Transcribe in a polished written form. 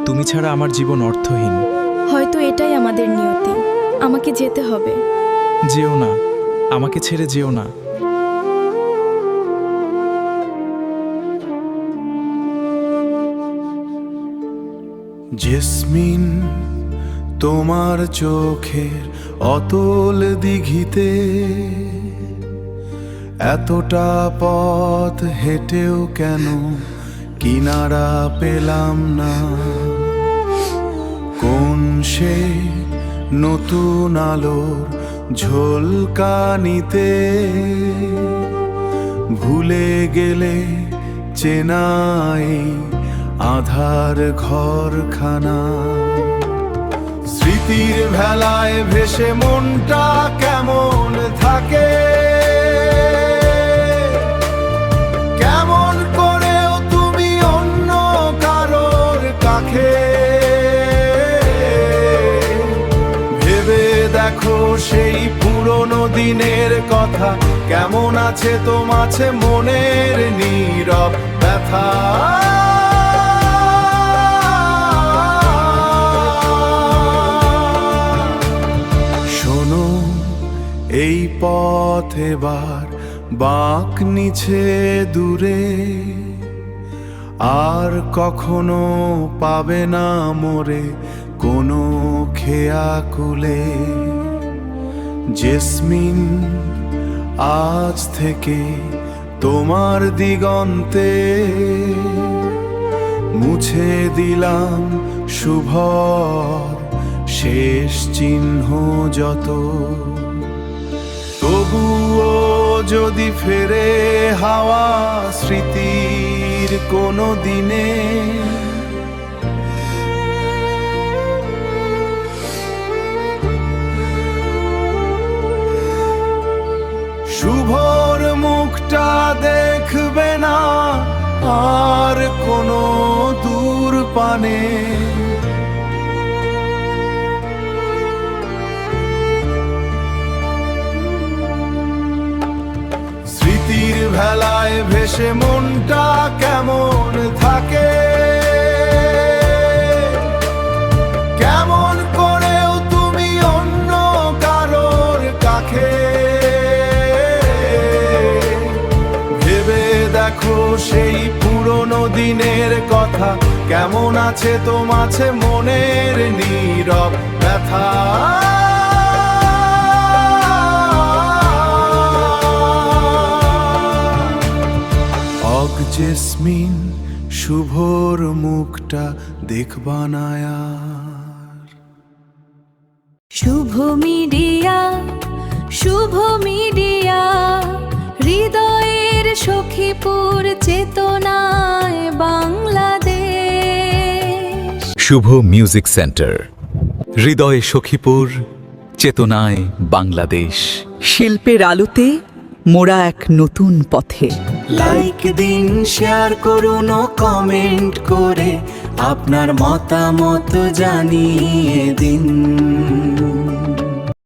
তুমি ছাড়া আমার জীবন অর্থহীন। হয়তো এটাই আমাদের নিয়তি, আমাকে যেতে হবে। যেও না, আমাকে ছেড়ে যেও না। জেসমিন, তোমার চোখের অতল দিঘিতে এতটা পথ হেঁটেও কেন কিনারা পেলাম না? কোন সে নতুন আলোর ঝলকানিতে ভুলে গেলে চেনাই আধার ঘরখানা? স্মৃতির ভেলায় ভেসে মনটা কেমন থাকে, কেমন করেও তুমি অন্য কারোর কাছে। ভেবে দেখো সেই পুরনো দিনের কথা, কেমন আছে তোমাছে মনের নীরব ব্যথা। এই পথ এবার বাঁক নিছে দূরে, আর কখনো পাবে না মোরে কোনো খেয়া কুলে। জেসমিন, আজ থেকে তোমার দিগন্তে মুছে দিলাম শুভর শেষ চিহ্ন যত। তবুও যদি ফেরে হাওয়া স্মৃতির কোনো দিনে, শুভর মুখটা দেখবে না আর কোনো দূর পানে। স্মৃতির ভেলায় ভেসে মনটা কেমন থাকে, কেমন করেও তুমি অন্য কারোর কাছে। ভেবে দেখো সেই পুরনো দিনের কথা, কেমন আছে তোমাছে মনের নীরব ব্যথা। জেসমিন, শুভর মুখটা দেখবা না আর। শুভ মিডিয়া, শুভ মিডিয়া, হৃদয়ের সখীপুর চেতনায় বাংলাদেশ। শুভ মিউজিক সেন্টার, হৃদয়ে সখীপুর, চেতনায় বাংলাদেশ। শিল্পের আলোতে মোরা এক নতুন পথে। লাইক দিন, শেয়ার করুন ও কমেন্ট করে আপনার মতামত জানিয়ে দিন।